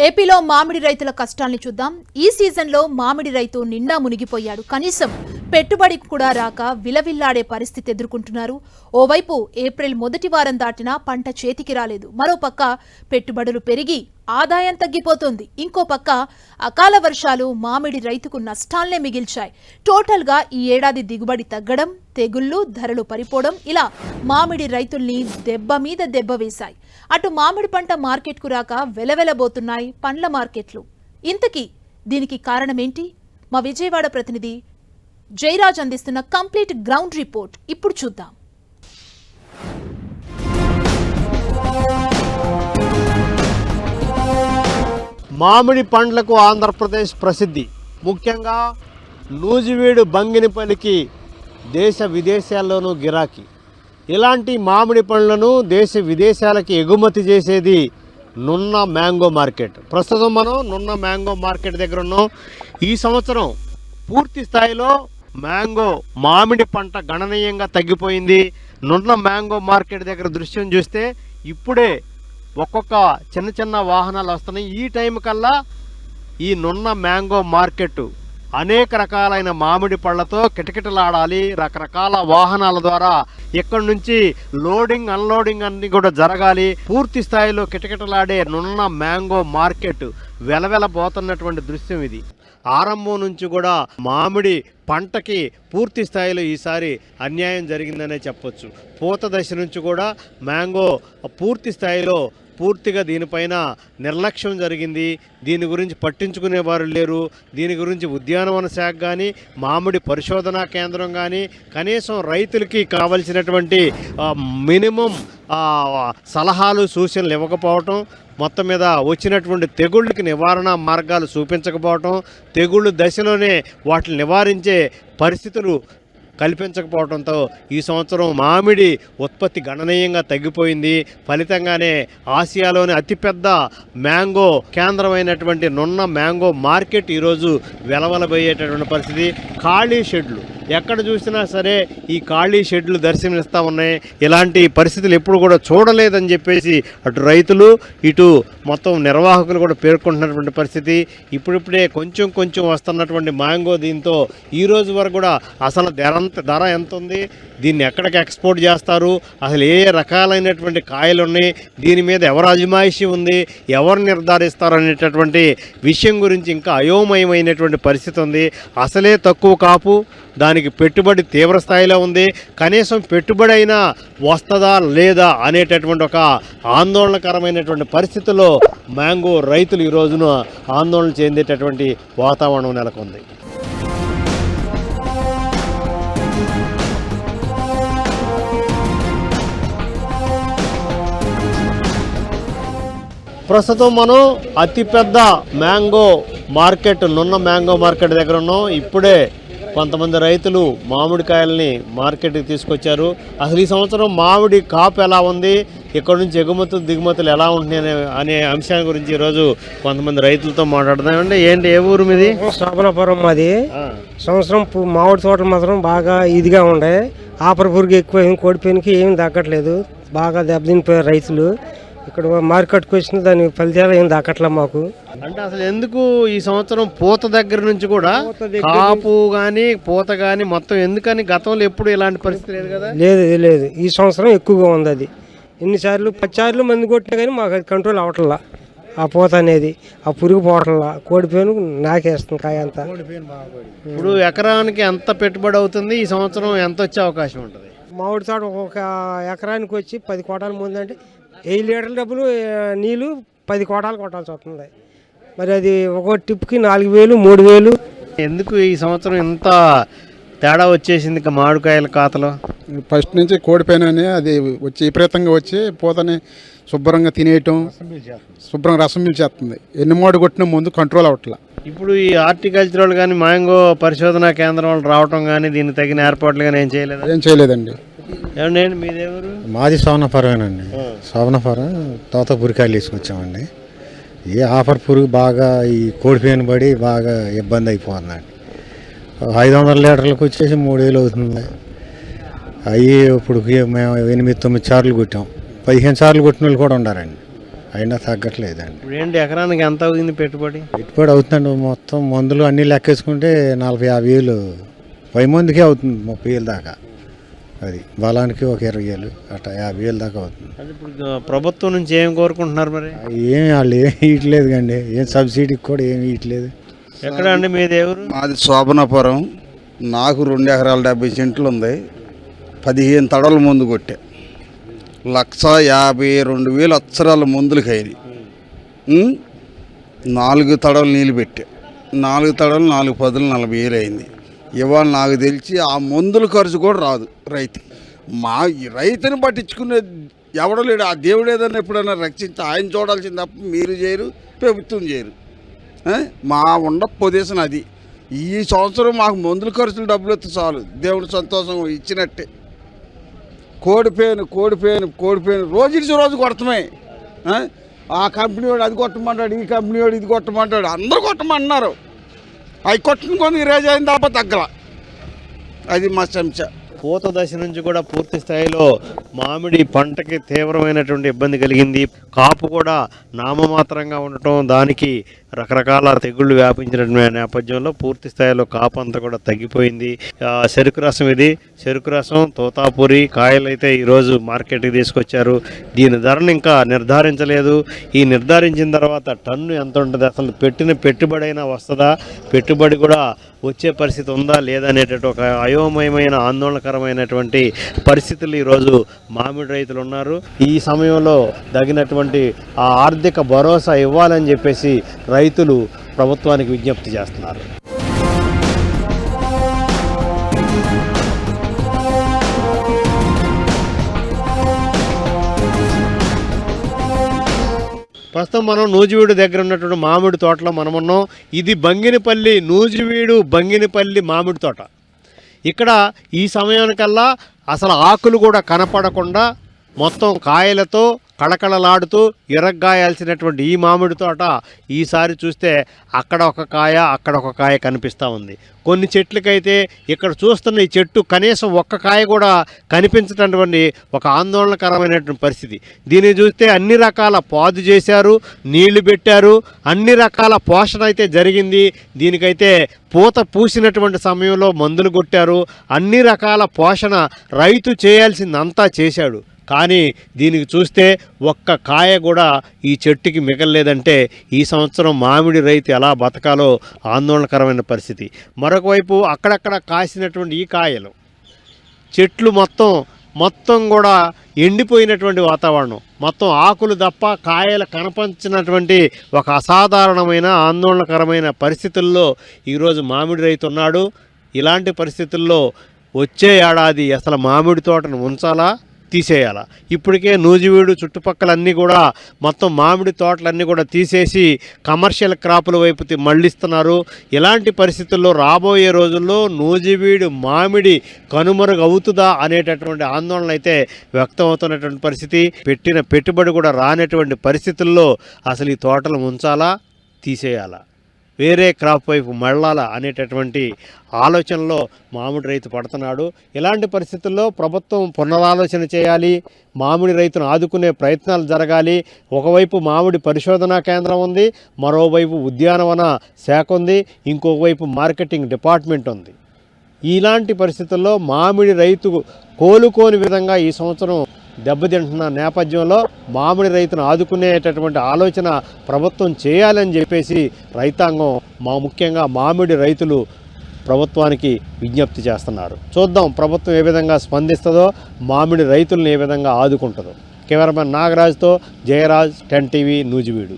ఏపీలో మామిడి రైతుల కష్టాల్ని చూద్దాం. ఈ సీజన్లో మామిడి రైతు నిండా మునిగిపోయాడు. కనీసం పెట్టుబడి కూడా రాక విలవిల్లాడే పరిస్థితి ఎదుర్కొంటున్నారు. ఓవైపు ఏప్రిల్ మొదటి వారం దాటినా పంట చేతికి రాలేదు. మరోపక్క పెట్టుబడులు పెరిగి ఆదాయం తగ్గిపోతుంది. ఇంకో పక్క అకాల వర్షాలు మామిడి రైతుకు నష్టాల్నే మిగిల్చాయి. టోటల్గా ఈ ఏడాది దిగుబడి తగ్గడం, తెగుళ్లు, ధరలు పడిపోవడం ఇలా మామిడి రైతుల్ని దెబ్బ మీద దెబ్బ వేశాయి. అటు మామిడి పంట మార్కెట్కు రాక వెలవెలబోతున్నాయి పండ్ల మార్కెట్లు. ఇంతకీ దీనికి కారణమేంటి? మా విజయవాడ ప్రతినిధి జయరాజ్ అందిస్తున్న కంప్లీట్ గ్రౌండ్ రిపోర్ట్ ఇప్పుడు చూద్దాం. మామిడి పండ్లకు ఆంధ్రప్రదేశ్ ప్రసిద్ధి. ముఖ్యంగా నూజివీడు బంగినపల్లికి దేశ విదేశాల్లోనూ గిరాకీ. ఇలాంటి మామిడి పండ్లను దేశ విదేశాలకి ఎగుమతి చేసేది నున్న మ్యాంగో మార్కెట్. ప్రస్తుతం మనం నున్న మ్యాంగో మార్కెట్ దగ్గర ఉన్నాం. ఈ సంవత్సరం పూర్తి స్థాయిలో మామిడి పంట గణనీయంగా తగ్గిపోయింది. నున్న మ్యాంగో మార్కెట్ దగ్గర దృశ్యం చూస్తే ఇప్పుడే ఒక్కొక్క చిన్న చిన్న వాహనాలు వస్తున్నాయి. ఈ టైం కల్లా ఈ నున్న మ్యాంగో మార్కెట్ అనేక రకాలైన మామిడి పళ్ళతో కిటకిటలాడాలి. రకరకాల వాహనాల ద్వారా ఇక్కడి నుంచి లోడింగ్ అన్లోడింగ్ అన్ని కూడా జరగాలి. పూర్తి స్థాయిలో కిటకిటలాడే నున్న మ్యాంగో మార్కెట్ వెలవెలబోతున్నటువంటి దృశ్యం ఇది. ఆరంభం నుంచి కూడా మామిడి పంటకి పూర్తి స్థాయిలో ఈసారి అన్యాయం జరిగిందనే చెప్పొచ్చు. పూత దశ నుంచి కూడా మ్యాంగో పూర్తి స్థాయిలో పూర్తిగా దీనిపైన నిర్లక్ష్యం జరిగింది. దీని గురించి పట్టించుకునేవారు లేరు. దీని గురించి ఉద్యానవన శాఖ కానీ మామిడి పరిశోధనా కేంద్రం కానీ కనీసం రైతులకి కావలసినటువంటి మినిమం సలహాలు సూచనలు ఇవ్వకపోవటం, మొత్తం మీద వచ్చినటువంటి తెగుళ్ళకి నివారణ మార్గాలు చూపించకపోవటం, తెగుళ్ళు దశలోనే వాటిని నివారించే పరిస్థితులు కల్పించకపోవడంతో ఈ సంవత్సరం మామిడి ఉత్పత్తి గణనీయంగా తగ్గిపోయింది. ఫలితంగానే ఆసియాలోని అతిపెద్ద మ్యాంగో కేంద్రమైనటువంటి నున్న మ్యాంగో మార్కెట్ ఈరోజు వెలవలబోయేటటువంటి పరిస్థితి. ఖాళీ షెడ్లు ఎక్కడ చూసినా సరే ఈ ఖాళీ షెడ్లు దర్శనమిస్తూ ఉన్నాయి. ఇలాంటి పరిస్థితులు ఎప్పుడు కూడా చూడలేదని చెప్పేసి అటు రైతులు ఇటు మొత్తం నిర్వాహకులు కూడా పేర్కొంటున్నటువంటి పరిస్థితి. ఇప్పుడిప్పుడే కొంచెం కొంచెం వస్తున్నటువంటి మ్యాంగో దీంతో ఈ రోజు వరకు కూడా అసలు ధర ఎంత ఉంది, దీన్ని ఎక్కడికి ఎక్స్పోర్ట్ చేస్తారు, అసలు ఏ రకాలైనటువంటి కాయలు ఉన్నాయి, దీని మీద ఎవరు అజమాయిషీ ఉంది, ఎవరు నిర్ధారిస్తారు అనేటటువంటి విషయం గురించి ఇంకా అయోమయమైనటువంటి పరిస్థితి ఉంది. అసలే తక్కువ కాపు, దానికి పెట్టుబడి తీవ్ర స్థాయిలో ఉంది. కనీసం పెట్టుబడి అయినా వస్తుందా లేదా అనేటటువంటి ఒక ఆందోళనకరమైనటువంటి పరిస్థితుల్లో మ్యాంగో రైతులు ఈ రోజున ఆందోళన చెందేటటువంటి వాతావరణం నెలకొంది. ప్రస్తుతం మనం అతిపెద్ద మ్యాంగో మార్కెట్ నున్న మ్యాంగో మార్కెట్ దగ్గర ఉన్నాం. ఇప్పుడే కొంతమంది రైతులు మామిడికాయలని మార్కెట్కి తీసుకొచ్చారు. అసలు ఈ సంవత్సరం మామిడి కాపు ఎలా ఉంది, ఇక్కడ నుంచి ఎగుమతులు దిగుమతులు ఎలా ఉంటున్నాయి అనే అంశాన్ని గురించి ఈరోజు కొంతమంది రైతులతో మాట్లాడుతున్నామండి. ఏంటి, ఏ ఊరు మీది? శోభనాపురం. మాది సంవత్సరం మామిడి తోటలు మాత్రం బాగా ఇదిగా ఉండే. ఆపర పురుగు ఎక్కువ, కోడిపోయినకి ఏమి తగ్గట్లేదు, బాగా దెబ్బతినిపోయారు రైతులు. ఇక్కడ మార్కెట్కి వచ్చిన దాని ఫలితాలు ఏం దక్కట్లే మాకు. అంటే అసలు ఎందుకు ఈ సంవత్సరం పూత దగ్గర నుంచి కూడా కాపు కానీ పూత కానీ మొత్తం ఎందుకని గతంలో ఎప్పుడు ఇలాంటి పరిస్థితి లేదు కదా? లేదు, ఈ సంవత్సరం ఎక్కువగా ఉంది. అది ఎన్నిసార్లు 10 సార్లు మందు కొట్టినా కానీ మాకు అది కంట్రోల్ అవ్వట్లా. ఆ పూత అనేది ఆ పురుగు పోవట్లా, కోడిపోయిన నాకేస్తుంది కాయ అంతా. ఇప్పుడు ఎకరానికి ఎంత పెట్టుబడి అవుతుంది? ఈ సంవత్సరం ఎంత వచ్చే అవకాశం ఉంటుంది? మామిడి తోట ఒక ఎకరానికి వచ్చి 10 కోటాల ముందు అంటే 7 లీటర్ల డబ్బులు నీళ్ళు 10 కోటాలు కొట్టాల్సి వస్తుంది. మరి అది ఒక టిప్కి 4,000 3,000. ఎందుకు ఈ సంవత్సరం ఇంత తేడా వచ్చేసింది మామిడికాయల ఖాతాలో? ఫస్ట్ నుంచి కోడిపోయిన అది వచ్చి విపరీతంగా వచ్చి పూతని శుభ్రంగా తినేయటం, శుభ్రంగా రసం పీల్చేస్తుంది. ఎన్ని మోడు కొట్టిన ముందు కంట్రోల్ అవ్వట్లా. ఇప్పుడు ఈ హార్టికల్చరల్ కానీ మ్యాంగో పరిశోధనా కేంద్రం వాళ్ళు రావటం కానీ దీనికి తగిన ఏర్పాట్లు కానీ ఏం చేయలేదండి. ఏమండి, మీదేవరు? మాది శోభనాపురమేనండి. శోభనాపురం తోతపురికాయలు తీసుకొచ్చామండి. ఈ ఆఫర్ పురుగు బాగా ఈ కోడిపోయిన పడి బాగా ఇబ్బంది అయిపోతుందండి. 500 లీటర్లకు వచ్చేసి 3,000 అవుతుంది. అవి ఇప్పుడు మేము 8-9 సార్లు కొట్టాం. 15 సార్లు కొట్టిన వాళ్ళు కూడా ఉండారండి. అయినా తగ్గట్లేదండి. ఇప్పుడు ఏంటి ఎకరానికి ఎంత అవుతుంది పెట్టుబడి? పెట్టుబడి అవుతుందండి, మొత్తం మందులు అన్నీ లెక్కేసుకుంటే 40-50 వేలు పై మందికే అవుతుంది, 30 వేలు దాకా. అది బలానికి ఒక 20 వేలు అట్లా 50 వేలు దాకా అవుతుంది. అది ఇప్పుడు ప్రభుత్వం నుంచి ఏం కోరుకుంటున్నారు మరి? ఏం వాళ్ళు ఏం ఇయట్లేదు కండి, ఏం సబ్సిడీకి కూడా ఏమి ఇయట్లేదు. ఎక్కడ అండి మీది ఎవరు? మాది శోభనాపురం. నాకు 2 ఎకరాల 70 సెంట్లు ఉంది. 15 తడల మందు కొట్టే 1,52,000 అక్షరాల మందులకి అయింది. 4 తడవలు నీళ్ళు పెట్టే 4 తడవలు 4 పదులు 40,000 అయింది. ఇవాళ నాకు తెలిసి ఆ మందుల ఖర్చు కూడా రాదు రైతు. ఈ రైతుని పట్టించుకునే ఎవడో లేడు. ఆ దేవుడు ఏదైనా ఎప్పుడైనా రక్షించి ఆయన చూడాల్సింది తప్ప మీరు చేయరు, ప్రభుత్వం చేయరు. మా ఉండ పొజిషన్ అది. ఈ సంవత్సరం మాకు మందుల ఖర్చులు డబ్బులు వస్తే చాలు, దేవుడు సంతోషం ఇచ్చినట్టే. కోడిపోయిన రోజు కొడతామే. ఆ కంపెనీ వాడు అది కొట్టమంటాడు, ఈ కంపెనీ వాడు ఇది కొట్టమంటాడు, అందరూ కొట్టమంటున్నారు. అవి కొట్టిన కొన్ని రేజ్ అయిన తప్ప తగ్గల. అది మా సమస్య. పూత దశ నుంచి కూడా పూర్తి స్థాయిలో మామిడి పంటకి తీవ్రమైనటువంటి ఇబ్బంది కలిగింది. కాపు కూడా నామమాత్రంగా ఉండటం, దానికి రకరకాల తెగుళ్ళు వ్యాపించిన నేపథ్యంలో పూర్తి స్థాయిలో కాపు అంతా కూడా తగ్గిపోయింది. చెరుకు రసం, ఇది చెరుకు రసం తోతాపూరి కాయలు అయితే ఈరోజు మార్కెట్కి తీసుకొచ్చారు. దీని ధరను ఇంకా నిర్ధారించలేదు. ఈ నిర్ధారించిన తర్వాత టన్ను ఎంత ఉంటుంది, అసలు పెట్టిన పెట్టుబడి అయినా వస్తుందా, పెట్టుబడి కూడా వచ్చే పరిస్థితి ఉందా లేదా అనేటువంటి ఒక అయోమయమైన ఆందోళనకరమైనటువంటి పరిస్థితులు ఈరోజు మామిడి రైతులు ఉన్నారు. ఈ సమయంలో తగినటువంటి ఆ ఆర్థిక భరోసా ఇవ్వాలని చెప్పేసి రైతులు ప్రభుత్వానికి విజ్ఞప్తి చేస్తున్నారు. ప్రస్తుతం మనం నూజివీడు దగ్గర ఉన్నటువంటి మామిడి తోటలో మనం ఉన్నాం. ఇది బంగినపల్లి మామిడి తోట. ఇక్కడ ఈ సమయానికల్లా అసలు ఆకులు కూడా కనపడకుండా మొత్తం కాయలతో కళకళలాడుతూ ఎరగ్గాయాల్సినటువంటి ఈ మామిడి తోట ఈసారి చూస్తే అక్కడ ఒక కాయ కనిపిస్తూ ఉంది. కొన్ని చెట్లకైతే ఇక్కడ చూస్తున్న ఈ చెట్టు కనీసం ఒక్క కాయ కూడా కనిపించటువంటి ఒక ఆందోళనకరమైనటువంటి పరిస్థితి. దీన్ని చూస్తే అన్ని రకాల పాదు చేశారు, నీళ్లు పెట్టారు, అన్ని రకాల పోషణ అయితే జరిగింది. దీనికైతే పూత పూసినటువంటి సమయంలో మందులు కొట్టారు, అన్ని రకాల పోషణ రైతు చేయాల్సిందంతా చేశాడు. కానీ దీనికి చూస్తే ఒక్క కాయ కూడా ఈ చెట్టుకి మిగలలేదంటే ఈ సంవత్సరం మామిడి రైతు ఎలా బతకాలో ఆందోళనకరమైన పరిస్థితి. మరొక వైపు అక్కడక్కడ కాసినటువంటి ఈ కాయలు, చెట్లు మొత్తం కూడా ఎండిపోయినటువంటి వాతావరణం, మొత్తం ఆకులు తప్ప కాయలు కనపంచినటువంటి ఒక అసాధారణమైన ఆందోళనకరమైన పరిస్థితుల్లో ఈరోజు మామిడి రైతు ఉన్నాడు. ఇలాంటి పరిస్థితుల్లో వచ్చే ఏడాది అసలు మామిడి తోటను ఉంచాలా, తీసేయాలా? ఇప్పటికే నూజివీడు చుట్టుపక్కలన్నీ కూడా మొత్తం మామిడి తోటలన్నీ కూడా తీసేసి కమర్షియల్ క్రాపుల వైపు మళ్ళిస్తున్నారు. ఇలాంటి పరిస్థితుల్లో రాబోయే రోజుల్లో నూజివీడు మామిడి కనుమరుగు అవుతుందా అనేటటువంటి ఆందోళన అయితే వ్యక్తం అవుతున్నటువంటి పరిస్థితి. పెట్టిన పెట్టుబడి కూడా రానటువంటి పరిస్థితుల్లో అసలు ఈ తోటలు ఉంచాలా, తీసేయాలా, వేరే క్రాప్ వైపు మళ్ళాలా అనేటటువంటి ఆలోచనలో మామిడి రైతు పడుతున్నాడు. ఇలాంటి పరిస్థితుల్లో ప్రభుత్వం పునరాలోచన చేయాలి, మామిడి రైతును ఆదుకునే ప్రయత్నాలు జరగాలి. ఒకవైపు మామిడి పరిశోధనా కేంద్రం ఉంది, మరోవైపు ఉద్యానవన శాఖ ఉంది, ఇంకోవైపు మార్కెటింగ్ డిపార్ట్మెంట్ ఉంది. ఇలాంటి పరిస్థితుల్లో మామిడి రైతు కోలుకోని విధంగా ఈ సంవత్సరం దెబ్బతింటున్న నేపథ్యంలో మామిడి రైతును ఆదుకునేటటువంటి ఆలోచన ప్రభుత్వం చేయాలని చెప్పేసి రైతాంగం, ముఖ్యంగా మామిడి రైతులు ప్రభుత్వానికి విజ్ఞప్తి చేస్తున్నారు. చూద్దాం ప్రభుత్వం ఏ విధంగా స్పందిస్తుందో, మామిడి రైతులను ఏ విధంగా ఆదుకుంటుందో. కెమెరామెన్ నాగరాజ్తో జయరాజ్, 10 టీవీ, నూజివీడు.